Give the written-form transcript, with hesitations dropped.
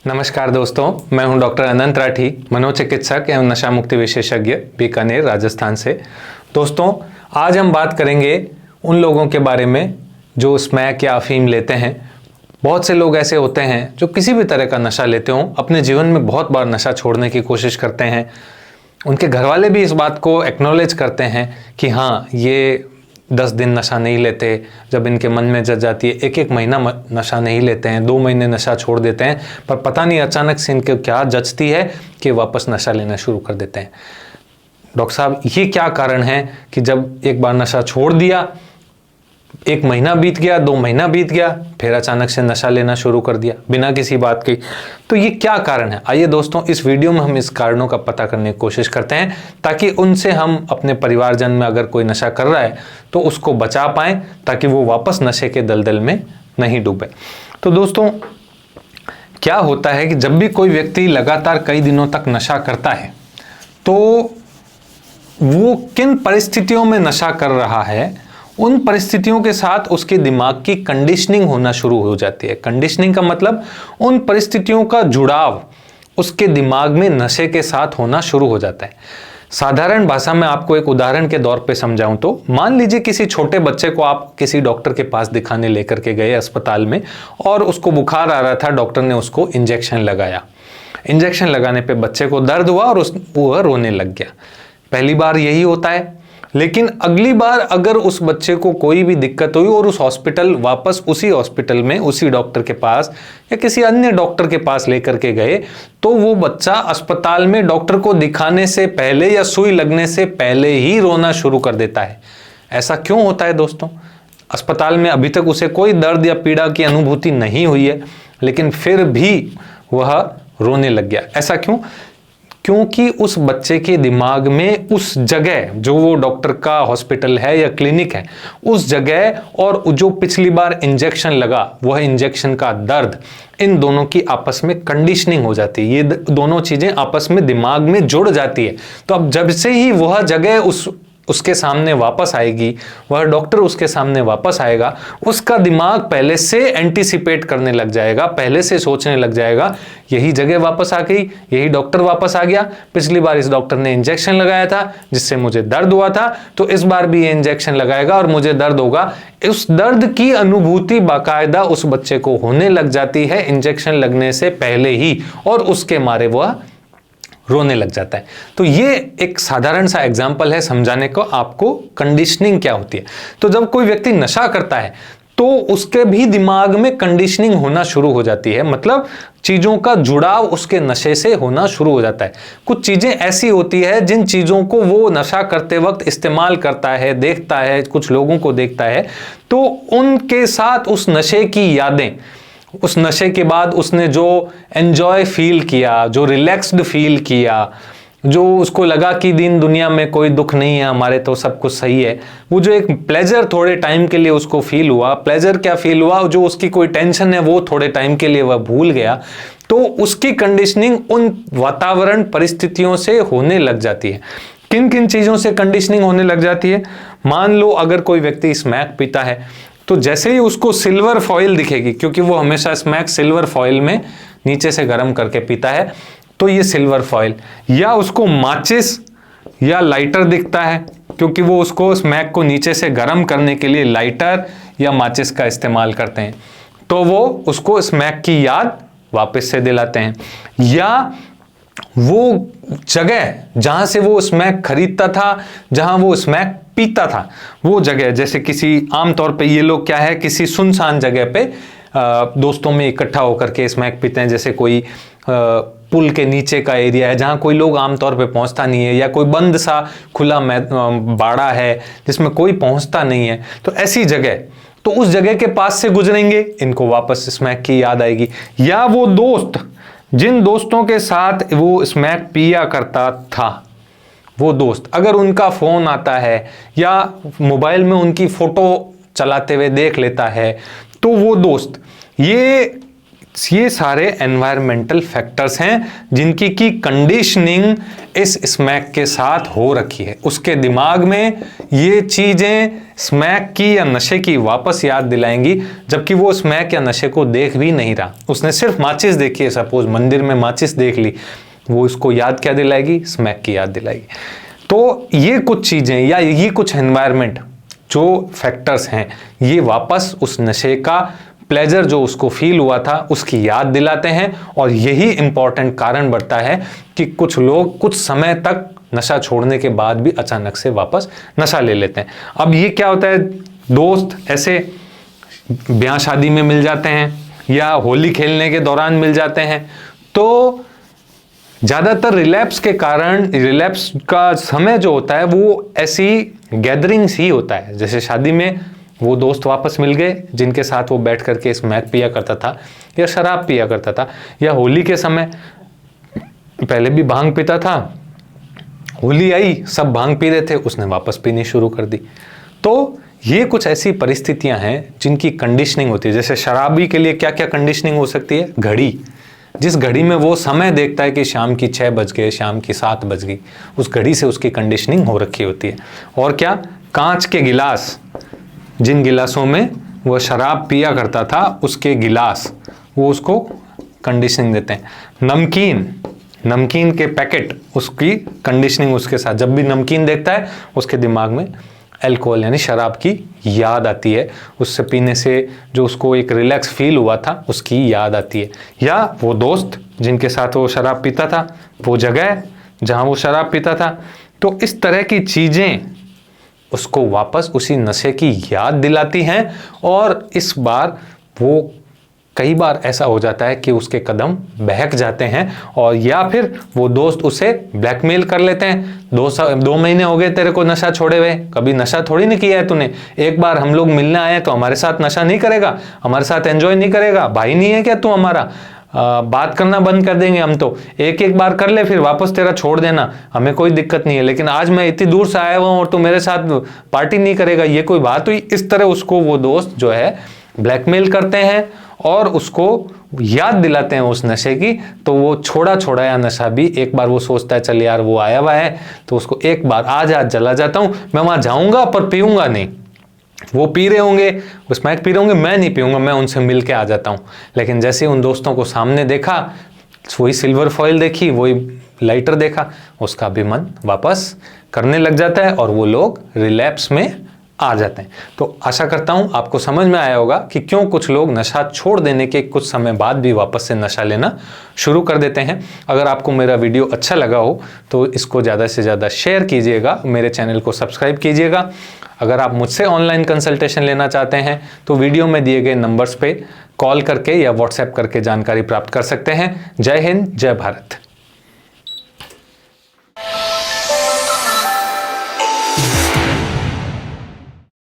नमस्कार दोस्तों, मैं हूं डॉक्टर अनंत राठी, मनोचिकित्सक एवं नशा मुक्ति विशेषज्ञ, बीकानेर, राजस्थान से। दोस्तों, आज हम बात करेंगे उन लोगों के बारे में जो स्मैक या अफीम लेते हैं। बहुत से लोग ऐसे होते हैं जो किसी भी तरह का नशा लेते हों, अपने जीवन में बहुत बार नशा छोड़ने की कोशिश करते हैं। उनके घर वाले भी इस बात को एक्नॉलेज करते हैं कि हाँ, ये 10 दिन नशा नहीं लेते। जब इनके मन में जज जाती है, एक महीना नशा नहीं लेते हैं, 2 महीने नशा छोड़ देते हैं, पर पता नहीं अचानक से इनके क्या जचती है कि वापस नशा लेना शुरू कर देते हैं। डॉक्टर साहब, ये क्या कारण है कि जब एक बार नशा छोड़ दिया, 1 महीना बीत गया, 2 महीना बीत गया, फिर अचानक से नशा लेना शुरू कर दिया बिना किसी बात की? तो ये क्या कारण है? आइए दोस्तों, इस वीडियो में हम इस कारणों का पता करने की कोशिश करते हैं, ताकि उनसे हम अपने परिवारजन में अगर कोई नशा कर रहा है तो उसको बचा पाएं, ताकि वो वापस नशे के दलदल में नहीं डूबे। तो दोस्तों, क्या होता है कि जब भी कोई व्यक्ति लगातार कई दिनों तक नशा करता है, तो वो किन परिस्थितियों में नशा कर रहा है, उन परिस्थितियों के साथ उसके दिमाग की कंडीशनिंग होना शुरू हो जाती है। कंडीशनिंग का मतलब उन परिस्थितियों का जुड़ाव उसके दिमाग में नशे के साथ होना शुरू हो जाता है। साधारण भाषा में आपको एक उदाहरण के दौर पे समझाऊं तो, मान लीजिए किसी छोटे बच्चे को आप किसी डॉक्टर के पास दिखाने लेकर के गए अस्पताल में, और उसको बुखार आ रहा था, डॉक्टर ने उसको इंजेक्शन लगाया। इंजेक्शन लगाने पे बच्चे को दर्द हुआ और वो रोने लग गया। पहली बार यही होता है, लेकिन अगली बार अगर उस बच्चे को कोई भी दिक्कत हुई और वापस उसी हॉस्पिटल में उसी डॉक्टर के पास या किसी अन्य डॉक्टर के पास लेकर के गए, तो वो बच्चा अस्पताल में डॉक्टर को दिखाने से पहले या सुई लगने से पहले ही रोना शुरू कर देता है। ऐसा क्यों होता है दोस्तों? अस्पताल में अभी तक उसे कोई दर्द या पीड़ा की अनुभूति नहीं हुई है, लेकिन फिर भी वह रोने लग गया। ऐसा क्यों? क्योंकि उस बच्चे के दिमाग में उस जगह, जो वो डॉक्टर का हॉस्पिटल है या क्लिनिक है, उस जगह और जो पिछली बार इंजेक्शन लगा, वह इंजेक्शन का दर्द, इन दोनों की आपस में कंडीशनिंग हो जाती है। ये दोनों चीजें आपस में दिमाग में जुड़ जाती है। तो अब जब से ही वह जगह उसके सामने वापस आएगी, वह डॉक्टर उसके सामने वापस आएगा, उसका दिमाग पहले से एंटीसिपेट करने लग जाएगा, पहले से सोचने लग जाएगा, यही जगह वापस आ गई, यही डॉक्टर वापस आ गया, पिछली बार इस डॉक्टर ने इंजेक्शन लगाया था जिससे मुझे दर्द हुआ था, तो इस बार भी ये इंजेक्शन लगाएगा और मुझे दर्द होगा। उस दर्द की अनुभूति बाकायदा उस बच्चे को होने लग जाती है इंजेक्शन लगने से पहले ही, और उसके मारे वह रोने लग जाता है। तो ये एक साधारण सा एग्जाम्पल है समझाने को आपको कंडीशनिंग क्या होती है। तो जब कोई व्यक्ति नशा करता है तो उसके भी दिमाग में कंडीशनिंग होना शुरू हो जाती है, मतलब चीजों का जुड़ाव उसके नशे से होना शुरू हो जाता है। कुछ चीजें ऐसी होती है जिन चीजों को वो नशा करते वक्त इस्तेमाल करता है, देखता है, कुछ लोगों को देखता है, तो उनके साथ उस नशे की यादें, उस नशे के बाद उसने जो एंजॉय फील किया, जो रिलैक्स्ड फील किया, जो उसको लगा कि दिन दुनिया में कोई दुख नहीं है, हमारे तो सब कुछ सही है, वो जो एक प्लेजर थोड़े टाइम के लिए उसको फील हुआ, प्लेजर क्या फील हुआ, जो उसकी कोई टेंशन है वो थोड़े टाइम के लिए वह भूल गया, तो उसकी कंडीशनिंग उन वातावरण परिस्थितियों से होने लग जाती है। किन किन चीजों से कंडीशनिंग होने लग जाती है? मान लो अगर कोई व्यक्ति स्मैक पीता है, तो जैसे ही उसको सिल्वर फॉइल दिखेगी, क्योंकि वो हमेशा स्मैक सिल्वर फॉइल में नीचे से गर्म करके पीता है, तो ये सिल्वर फॉइल, या उसको माचिस या लाइटर दिखता है, क्योंकि वो उसको स्मैक को नीचे से गर्म करने के लिए लाइटर या माचिस का इस्तेमाल करते हैं, तो वो उसको स्मैक की याद वापस से दिलाते हैं। या वो जगह जहां से वो स्मैक खरीदता था, जहां वो स्मैक पीता था, वो जगह, जैसे किसी, आमतौर पे ये लोग क्या है, किसी सुनसान जगह पे दोस्तों में इकट्ठा होकर के स्मैक पीते हैं। जैसे कोई पुल के नीचे का एरिया है जहां कोई लोग आमतौर पे पहुंचता नहीं है, या कोई बंद सा खुला बाड़ा है जिसमें कोई पहुंचता नहीं है, तो ऐसी जगह, तो उस जगह के पास से गुजरेंगे, इनको वापस स्मैक की याद आएगी। या वो दोस्त, जिन दोस्तों के साथ वो स्मैक पिया करता था, वो दोस्त अगर उनका फोन आता है या मोबाइल में उनकी फोटो चलाते हुए देख लेता है, तो वो दोस्त, ये ये सारे एनवायरमेंटल फैक्टर्स हैं जिनकी की कंडीशनिंग इस स्मैक के साथ हो रखी है। उसके दिमाग में ये चीजें स्मैक की या नशे की वापस याद दिलाएंगी, जबकि वो स्मैक या नशे को देख भी नहीं रहा। उसने सिर्फ माचिस देखी है, सपोज मंदिर में माचिस देख ली, वो इसको याद क्या दिलाएगी? स्मैक की याद दिलाएगी। तो ये कुछ चीजें या ये कुछ एनवायरमेंट जो फैक्टर्स हैं, ये वापस उस नशे का प्लेजर जो उसको फील हुआ था उसकी याद दिलाते हैं, और यही इंपॉर्टेंट कारण बढ़ता है कि कुछ लोग कुछ समय तक नशा छोड़ने के बाद भी अचानक से वापस नशा ले लेते हैं। अब ये क्या होता है, दोस्त ऐसे ब्याह शादी में मिल जाते हैं या होली खेलने के दौरान मिल जाते हैं, तो ज़्यादातर रिलैप्स के कारण, रिलैप्स का समय जो होता है वो ऐसी गैदरिंग्स ही होता है। जैसे शादी में वो दोस्त वापस मिल गए जिनके साथ वो बैठ करके स्मैक पिया करता था या शराब पिया करता था, या होली के समय पहले भी भांग पीता था, होली आई सब भांग पी रहे थे, उसने वापस पीनी शुरू कर दी। तो ये कुछ ऐसी परिस्थितियां हैं जिनकी कंडीशनिंग होती है। जैसे शराबी के लिए क्या क्या कंडीशनिंग हो सकती है? घड़ी, जिस घड़ी में वो समय देखता है कि शाम की 6 बज गए, शाम की 7 बज गई, उस घड़ी से उसकी कंडीशनिंग हो रखी होती है। और क्या? कांच के गिलास, जिन गिलासों में वो शराब पिया करता था उसके गिलास, वो उसको कंडीशनिंग देते हैं। नमकीन के पैकेट, उसकी कंडीशनिंग उसके साथ, जब भी नमकीन देखता है उसके दिमाग में अल्कोहल यानी शराब की याद आती है, उससे पीने से जो उसको एक रिलैक्स फील हुआ था उसकी याद आती है। या वो दोस्त जिनके साथ वो शराब पीता था, वो जगह जहाँ वो शराब पीता था, तो इस तरह की चीज़ें उसको वापस उसी नशे की याद दिलाती हैं। और इस बार वो कई बार ऐसा हो जाता है कि उसके कदम बहक जाते हैं, और या फिर वो दोस्त उसे ब्लैकमेल कर लेते हैं। 2 महीने हो गए तेरे को नशा छोड़े हुए, कभी नशा थोड़ी नहीं किया है तूने, एक बार हम लोग मिलने आए तो हमारे साथ नशा नहीं करेगा, हमारे साथ एंजॉय नहीं करेगा, भाई नहीं है क्या तू हमारा? बात करना बंद कर देंगे हम तो, एक बार कर ले फिर वापस तेरा छोड़ देना, हमें कोई दिक्कत नहीं है, लेकिन आज मैं इतनी दूर से आया हुआ हूँ और तू मेरे साथ पार्टी नहीं करेगा, ये कोई बात हुई? इस तरह उसको वो दोस्त जो है ब्लैकमेल करते हैं और उसको याद दिलाते हैं उस नशे की। तो वो छोड़ा या नशा भी एक बार वो सोचता है चल यार वो आया हुआ है तो उसको एक बार आज चला जाता हूँ, मैं वहाँ जाऊँगा पर पीऊँगा नहीं। वो पी रहे होंगे, वो स्मैक पी रहे होंगे, मैं नहीं पीऊँगा, मैं उनसे मिल के आ जाता हूँ। लेकिन जैसे उन दोस्तों को सामने देखा, वही सिल्वर फॉइल देखी, वही लाइटर देखा, उसका भी मन वापस करने लग जाता है और वो लोग रिलैप्स में आ जाते हैं। तो आशा करता हूं आपको समझ में आया होगा कि क्यों कुछ लोग नशा छोड़ देने के कुछ समय बाद भी वापस से नशा लेना शुरू कर देते हैं। अगर आपको मेरा वीडियो अच्छा लगा हो तो इसको ज़्यादा से ज़्यादा शेयर कीजिएगा, मेरे चैनल को सब्सक्राइब कीजिएगा। अगर आप मुझसे ऑनलाइन कंसल्टेशन लेना चाहते हैं तो वीडियो में दिए गए नंबर्स पे कॉल करके या व्हाट्सएप करके जानकारी प्राप्त कर सकते हैं। जय हिंद, जय भारत।